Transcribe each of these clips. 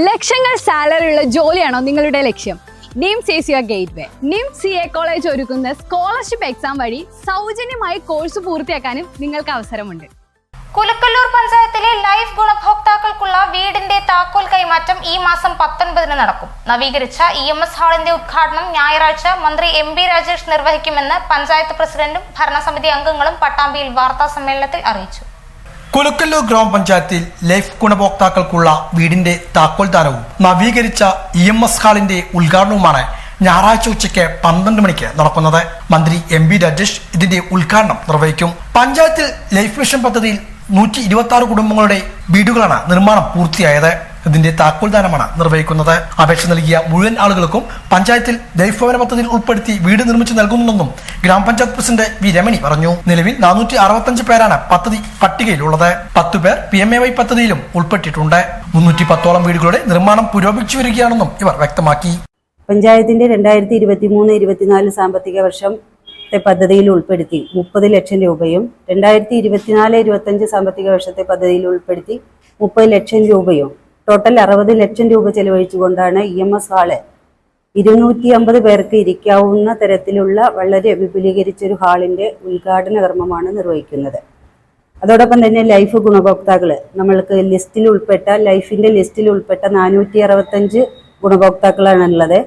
ലക്ഷങ്ങൾ സാലറിയുള്ള ജോലിയാണോ നിങ്ങളുടെ ലക്ഷ്യം? NIMS is your gateway. NIMS CA college ഒരുക്കുന്ന സ്കോളർഷിപ്പ് എക്സാം വഴി സൗജന്യമായി കോഴ്സ് പൂർത്തിയാക്കാനും നിങ്ങൾക്ക് അവസരമുണ്ട്. കുലക്കല്ലൂർ പഞ്ചായത്തിലെ ലൈഫ് ഗുണഭോക്താക്കൾക്കുള്ള വീടിന്റെ താക്കോൽ കൈമാറ്റം ഈ മാസം 19 നടക്കും. നവീകരിച്ച EMS ഹാളിന്റെ ഉദ്ഘാടനം ഞായറാഴ്ച മന്ത്രി MB രാജേഷ് നിർവഹിക്കുമെന്ന് പഞ്ചായത്ത് പ്രസിഡന്റും ഭരണസമിതി അംഗങ്ങളും പട്ടാമ്പിയിൽ വാർത്താ സമ്മേളനത്തിൽ അറിയിച്ചു. കുലക്കല്ലൂർ ഗ്രാമപഞ്ചായത്തിൽ ലൈഫ് ഗുണഭോക്താക്കൾക്കുള്ള വീടിന്റെ താക്കോൽദാനവും നവീകരിച്ച EMS ഹാളിന്റെ ഉദ്ഘാടനവുമാണ് ഞായറാഴ്ച ഉച്ചയ്ക്ക് 12 മണിക്ക് നടക്കുന്നത്. മന്ത്രി MB രാജേഷ് ഇതിന്റെ ഉദ്ഘാടനം നിർവഹിക്കും. പഞ്ചായത്തിൽ ലൈഫ് മിഷൻ പദ്ധതിയിൽ 126 കുടുംബങ്ങളുടെ വീടുകളാണ് നിർമ്മാണം പൂർത്തിയായത്. ഇതിന്റെ താക്കോൽദാനമാണ് നിർവഹിക്കുന്നത്. അപേക്ഷ നൽകിയ മുഴുവൻ ആളുകൾക്കും പഞ്ചായത്തിൽ ലൈഫ് ഭവന പദ്ധതിയിൽ ഉൾപ്പെടുത്തി വീട് നിർമ്മിച്ചു നൽകുന്നുണ്ടെന്നും ഗ്രാമപഞ്ചായത്ത് പ്രസിഡന്റ് വി രമണി പറഞ്ഞു. നിലവിൽ 465 പേരാണ് പദ്ധതി പട്ടികയിലുള്ളത്. 10 പേർ PMAY പദ്ധതിയിലും ഉൾപ്പെട്ടിട്ടുണ്ട്. 310ഓളം വീടുകളുടെ നിർമ്മാണം പുരോഗമിച്ചു വരികയാണെന്നും ഇവർ വ്യക്തമാക്കി. പഞ്ചായത്തിന്റെ 2023-24 സാമ്പത്തിക വർഷത്തെ പദ്ധതിയിൽ ഉൾപ്പെടുത്തി 30 ലക്ഷം രൂപയും 2024-25 സാമ്പത്തിക വർഷത്തെ പദ്ധതിയിൽ ഉൾപ്പെടുത്തി 30 ലക്ഷം രൂപയും ടോട്ടൽ 60 ലക്ഷം രൂപ ചെലവഴിച്ചുകൊണ്ടാണ് EMS ഹാള് 250 പേർക്ക് ഇരിക്കാവുന്ന തരത്തിലുള്ള വളരെ വിപുലീകരിച്ചൊരു ഹാളിന്റെ ഉദ്ഘാടന കർമ്മമാണ് നിർവഹിക്കുന്നത്. അതോടൊപ്പം തന്നെ ലൈഫ് ഗുണഭോക്താക്കൾ നമ്മൾക്ക് ലൈഫിന്റെ ലിസ്റ്റിൽ ഉൾപ്പെട്ട 465 ഗുണഭോക്താക്കളാണുള്ളത്.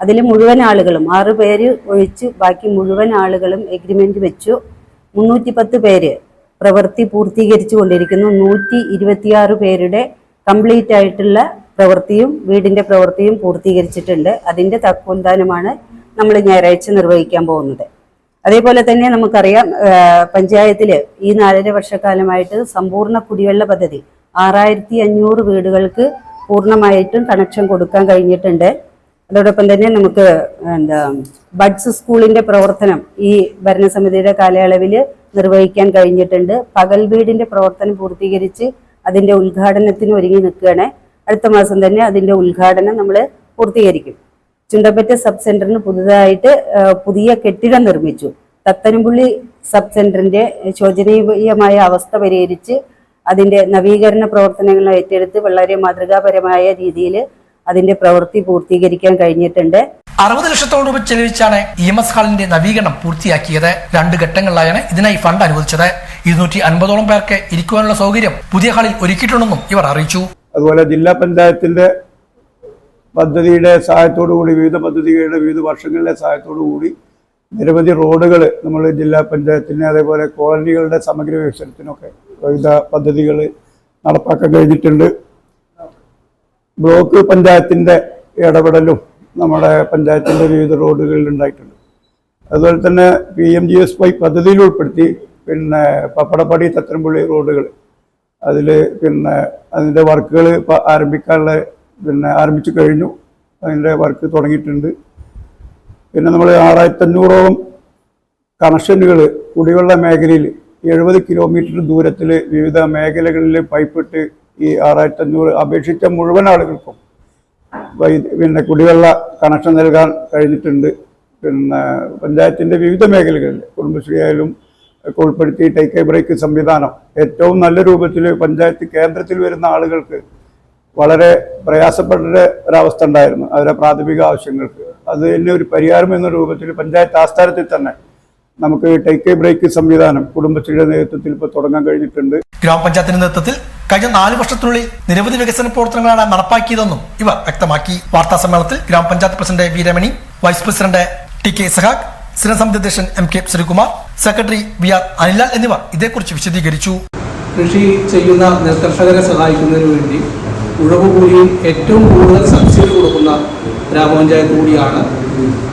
അതിൽ മുഴുവൻ ആളുകളും 6 പേര് ഒഴിച്ച് ബാക്കി മുഴുവൻ ആളുകളും എഗ്രിമെന്റ് വെച്ചു. 310 പേര് പ്രവൃത്തി പൂർത്തീകരിച്ചു കൊണ്ടിരിക്കുന്നു. 126 പേരുടെ കംപ്ലീറ്റ് ആയിട്ടുള്ള വീടിന്റെ പ്രവൃത്തിയും പൂർത്തീകരിച്ചിട്ടുണ്ട്. അതിന്റെ താക്കോൽദാനമാണ് നമ്മൾ ഞായറാഴ്ച നിർവഹിക്കാൻ പോകുന്നത്. അതേപോലെ തന്നെ നമുക്കറിയാം, പഞ്ചായത്തിൽ ഈ 4.5 വർഷക്കാലമായിട്ട് സമ്പൂർണ്ണ കുടിവെള്ള പദ്ധതി 6500 വീടുകൾക്ക് പൂർണ്ണമായിട്ടും കണക്ഷൻ കൊടുക്കാൻ കഴിഞ്ഞിട്ടുണ്ട്. അതോടൊപ്പം തന്നെ നമുക്ക് ബഡ്സ് സ്കൂളിന്റെ പ്രവർത്തനം ഈ ഭരണസമിതിയുടെ കാലയളവിൽ നിർവഹിക്കാൻ കഴിഞ്ഞിട്ടുണ്ട്. പകൽ വീടിന്റെ പ്രവർത്തനം പൂർത്തീകരിച്ച് അതിന്റെ ഉദ്ഘാടനത്തിന് ഒരുങ്ങി നിൽക്കുകയാണ്. അടുത്ത മാസം തന്നെ അതിന്റെ ഉദ്ഘാടനം നമ്മൾ പൂർത്തീകരിക്കും. ചുണ്ടപ്പറ്റ സബ് സെന്ററിന് പുതുതായിട്ട് പുതിയ കെട്ടിടം നിർമ്മിച്ചു. തത്തനംപുള്ളി സബ് സെന്ററിന്റെ ശോചനീയമായ അവസ്ഥ പരിഹരിച്ച് അതിന്റെ നവീകരണ പ്രവർത്തനങ്ങൾ ഏറ്റെടുത്ത് വളരെ മാതൃകാപരമായ രീതിയിൽ അതിന്റെ പ്രവൃത്തി പൂർത്തീകരിക്കാൻ കഴിഞ്ഞിട്ടുണ്ട്. 60 ലക്ഷത്തോളം രൂപ ചെലവഴിച്ചാണ് EMS ഹാളിന്റെ നവീകരണം പൂർത്തിയാക്കിയത്. 2 ഘട്ടങ്ങളിലായാണ് ഇതിനായി ഫണ്ട് അനുവദിച്ചത്. 250ഓളം പേർക്ക് ഇരിക്കുവാനുള്ള സൗകര്യം പുതിയ ഹാളിൽ ഒരുക്കിയിട്ടുണ്ടെന്നും ഇവർ അറിയിച്ചു. അതുപോലെ ജില്ലാ പഞ്ചായത്തിന്റെ പദ്ധതിയുടെ സഹായത്തോടുകൂടി വിവിധ വർഷങ്ങളിലെ സഹായത്തോടുകൂടി നിരവധി റോഡുകൾ നമ്മൾ ജില്ലാ പഞ്ചായത്തിന് അതേപോലെ കോളനികളുടെ സമഗ്ര വികസനത്തിനൊക്കെ വിവിധ പദ്ധതികൾ നടപ്പാക്കാൻ കഴിഞ്ഞിട്ടുണ്ട്. ബ്ലോക്ക് പഞ്ചായത്തിന്റെ ഇടപെടലും നമ്മുടെ പഞ്ചായത്തിന്റെ വിവിധ റോഡുകളിൽ ഉണ്ടായിട്ടുണ്ട്. അതുപോലെ തന്നെ PMGSY പദ്ധതിയിൽ ഉൾപ്പെടുത്തി പപ്പടപ്പടി തത്തനംപുള്ളി റോഡുകൾ അതിന്റെ വർക്കുകൾ ആരംഭിച്ചു കഴിഞ്ഞു. അതിന്റെ വർക്ക് തുടങ്ങിയിട്ടുണ്ട്. നമ്മൾ 6500ഓളം കണക്ഷനുകൾ കുടിവെള്ള മേഖലയിൽ 70 കിലോമീറ്റർ ദൂരത്തിൽ വിവിധ മേഖലകളിൽ പൈപ്പിട്ട് ഈ 6500 അപേക്ഷിച്ച മുഴുവൻ ആളുകൾക്കും കുടിവെള്ള കണക്ഷൻ നൽകാൻ കഴിഞ്ഞിട്ടുണ്ട്. പഞ്ചായത്തിന്റെ വിവിധ മേഖലകളിൽ കുടുംബശ്രീ ആയാലും ഒക്കെ ഉൾപ്പെടുത്തി ടേക്ക് എ ബ്രേക്ക് സംവിധാനം ഏറ്റവും നല്ല രൂപത്തിൽ പഞ്ചായത്ത് കേന്ദ്രത്തിൽ വരുന്ന ആളുകൾക്ക് വളരെ പ്രയാസപ്പെട്ട ഒരവസ്ഥ ഉണ്ടായിരുന്നു. അവരുടെ പ്രാഥമിക ആവശ്യങ്ങൾക്ക് അത് തന്നെ ഒരു പരിഹാരം എന്ന രൂപത്തിൽ പഞ്ചായത്ത് ആസ്ഥാനത്തിൽ തന്നെ നമുക്ക് ടേക്ക് എ ബ്രേക്ക് സംവിധാനം കുടുംബശ്രീയുടെ നേതൃത്വത്തിൽ ഇപ്പോൾ തുടങ്ങാൻ കഴിഞ്ഞിട്ടുണ്ട്. ഗ്രാമപഞ്ചായത്തിന്റെ നേതൃത്വത്തിൽ കഴിഞ്ഞ 4 വർഷത്തിനുള്ളിൽ നിരവധി വികസന പ്രവർത്തനങ്ങളാണ് നടപ്പാക്കിയതെന്നും ഇവർ വ്യക്തമാക്കി. വാർത്താ സമ്മേളനത്തിൽ ഗ്രാമപഞ്ചായത്ത് president V Ramani, vice president TK Sahakh, സ്ഥിരസമിതി അധ്യക്ഷൻ MK Sreekumar, secretary VR Anilal എന്നിവർ ഇതേക്കുറിച്ച് വിശദീകരിച്ചു. കൃഷി ചെയ്യുന്ന നെൽകർഷകരെ സഹായിക്കുന്നതിന് വേണ്ടി ഉഴവുകൂലിയിൽ ഏറ്റവും കൂടുതൽ സബ്സിഡി കൊടുക്കുന്ന ഗ്രാമപഞ്ചായത്ത് കൂടിയാണ്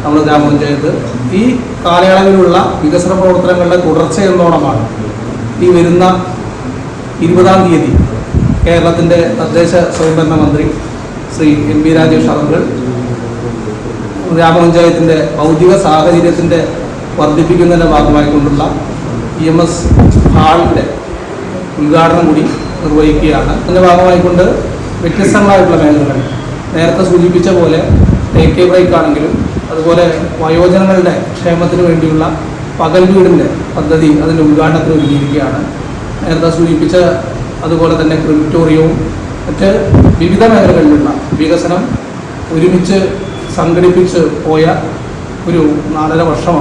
നമ്മുടെ ഗ്രാമപഞ്ചായത്ത്. ഈ കാലയളവിലുള്ള വികസന പ്രവർത്തനങ്ങളുടെ തുടർച്ചയെന്നോണമാണ് ഈ വരുന്ന 20-ാം തീയതി കേരളത്തിൻ്റെ തദ്ദേശ സ്വയംഭരണ മന്ത്രി ശ്രീ MB രാജേഷ് അവർ ഗ്രാമപഞ്ചായത്തിൻ്റെ ഭൗതിക സാഹചര്യത്തിൻ്റെ വർദ്ധിപ്പിക്കുന്നതിൻ്റെ ഭാഗമായിക്കൊണ്ടുള്ള EMS ഹാളിൻ്റെ ഉദ്ഘാടനം കൂടി നിർവഹിക്കുകയാണ്. അതിൻ്റെ ഭാഗമായിക്കൊണ്ട് വ്യത്യസ്തങ്ങളായിട്ടുള്ള മേഖലകൾ നേരത്തെ സൂചിപ്പിച്ച പോലെ ടേക്ക് എ ബ്രേക്ക് ആണെങ്കിലും അതുപോലെ വയോജനങ്ങളുടെ ക്ഷേമത്തിന് വേണ്ടിയുള്ള പകൽ വീടിൻ്റെ പദ്ധതി അതിൻ്റെ ഉദ്ഘാടനത്തിന് ഒരുങ്ങിയിരിക്കുകയാണ്. നേരത്തെ സൂചിപ്പിച്ച അതുപോലെ തന്നെ ക്രിമിറ്റോറിയവും മറ്റ് വിവിധ മേഖലകളിലുള്ള വികസനം ഒരുമിച്ച് സംഘടിപ്പിച്ച് പോയ ഒരു 4.5 വർഷമാണ്.